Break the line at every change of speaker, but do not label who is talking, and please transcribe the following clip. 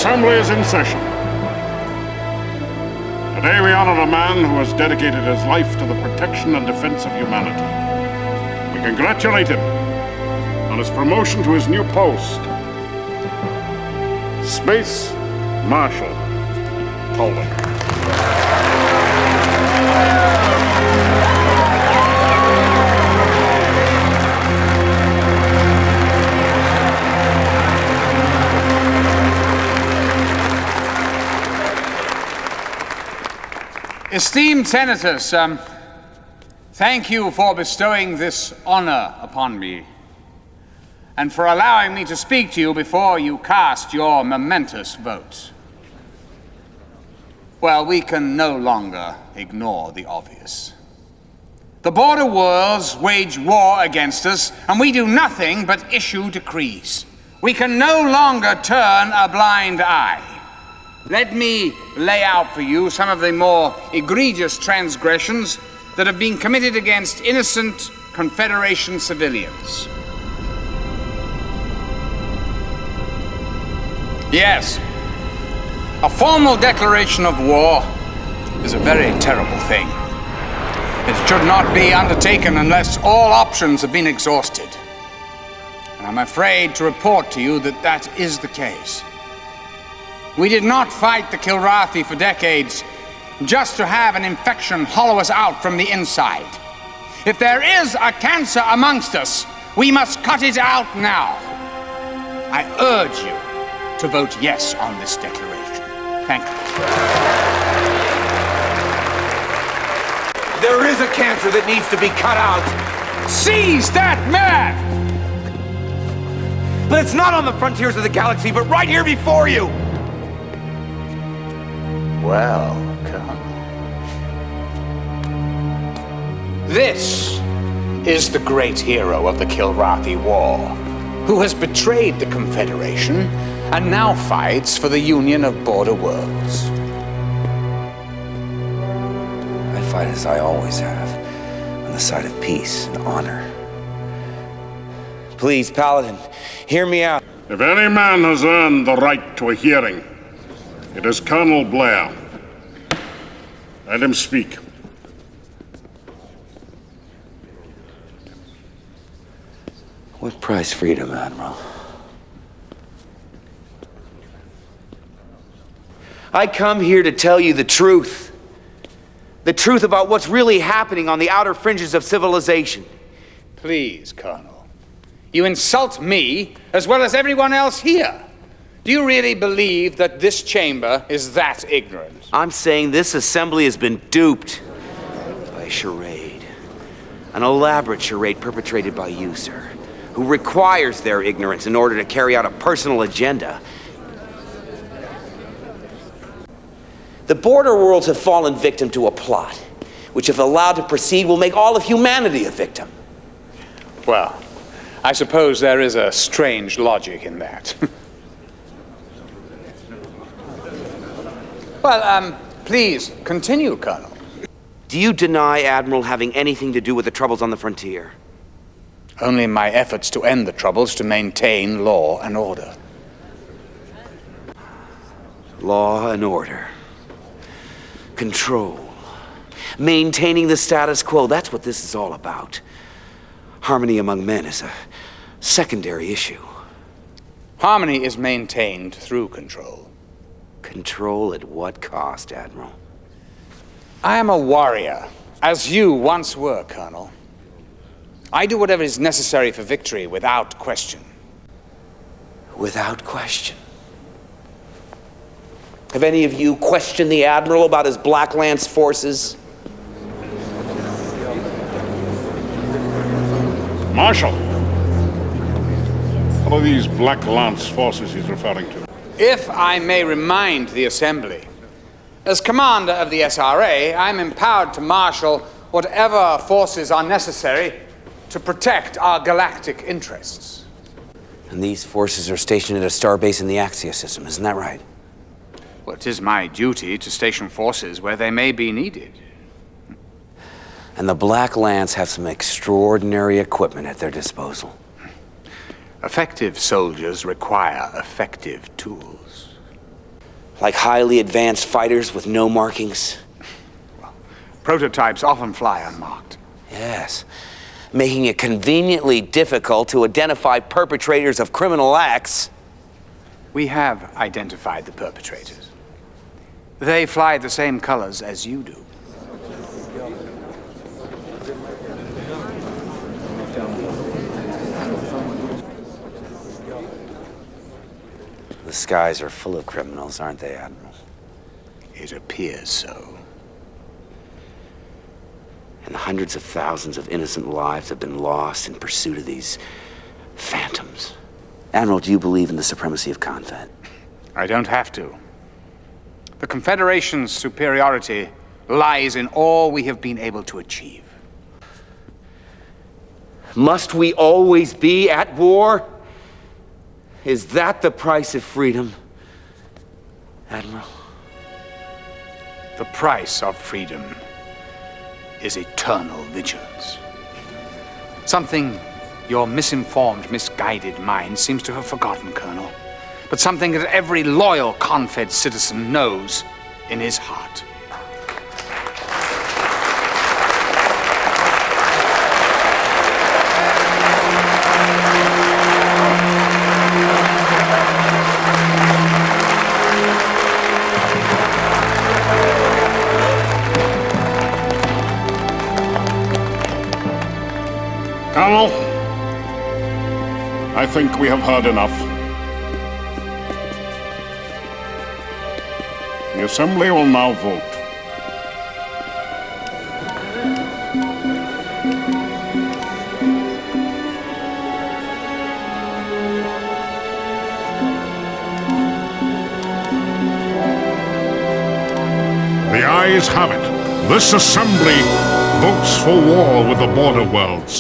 Assembly is in session. Today we honor a man who has dedicated his life to the protection and defense of humanity. We congratulate him on his promotion to his new post. Space Marshal Poland.
Esteemed Senators, thank you for bestowing this honor upon me and for allowing me to speak to you before you cast your momentous votes. Well, we can no longer ignore the obvious. The border worlds wage war against us, and we do nothing but issue decrees. We can no longer turn a blind eye. Let me lay out for you some of the more egregious transgressions that have been committed against innocent Confederation civilians. Yes, a formal declaration of war is a very terrible thing. It should not be undertaken unless all options have been exhausted. And I'm afraid to report to you that that is the case. We did not fight the Kilrathi for decades just to have an infection hollow us out from the inside. If there is a cancer amongst us, we must cut it out now. I urge you to vote yes on this declaration. Thank you.
There is a cancer that needs to be cut out.
Seize that man!
But it's not on the frontiers of the galaxy, but right here before you.
Well, Colonel. This is the great hero of the Kilrathi War, who has betrayed the Confederation and now fights for the Union of Border Worlds.
I fight as I always have, on the side of peace and honor. Please, Paladin, hear me out.
If any man has earned the right to a hearing, it is Colonel Blair. Let him speak.
What price freedom, Admiral? I come here to tell you the truth. The truth about what's really happening on the outer fringes of civilization.
Please, Colonel. You insult me as well as everyone else here. Do you really believe that this chamber is that ignorant?
I'm saying this assembly has been duped by a charade. An elaborate charade perpetrated by you, sir, who requires their ignorance in order to carry out a personal agenda. The border worlds have fallen victim to a plot, which if allowed to proceed will make all of humanity a victim.
Well, I suppose there is a strange logic in that. Well, please, continue, Colonel.
Do you deny, Admiral, having anything to do with the troubles on the frontier?
Only my efforts to end the troubles to maintain law and order.
Law and order. Control. Maintaining the status quo, that's what this is all about. Harmony among men is a secondary issue.
Harmony is maintained through control.
Control at what cost, Admiral?
I am a warrior, as you once were, Colonel. I do whatever is necessary for victory without question.
Without question? Have any of you questioned the Admiral about his Black Lance forces?
Marshal, what are these Black Lance forces he's referring to?
If I may remind the Assembly, as commander of the SRA, I'm empowered to marshal whatever forces are necessary to protect our galactic interests.
And these forces are stationed at a starbase in the Axia system, isn't that right?
Well, it is my duty to station forces where they may be needed.
And the Black Lance have some extraordinary equipment at their disposal.
Effective soldiers require effective tools.
Like highly advanced fighters with no markings?
Prototypes often fly unmarked.
Yes. Making it conveniently difficult to identify perpetrators of criminal acts.
We have identified the perpetrators. They fly the same colors as you do.
The skies are full of criminals, aren't they, Admiral?
It appears so.
And hundreds of thousands of innocent lives have been lost in pursuit of these phantoms. Admiral, do you believe in the supremacy of Convet?
I don't have to. The Confederation's superiority lies in all we have been able to achieve.
Must we always be at war? Is that the price of freedom, Admiral?
The price of freedom is eternal vigilance. Something your misinformed, misguided mind seems to have forgotten, Colonel. But something that every loyal Confed citizen knows in his heart.
Colonel, I think we have heard enough. The Assembly will now vote. The ayes have it. This Assembly votes for war with the Border Worlds.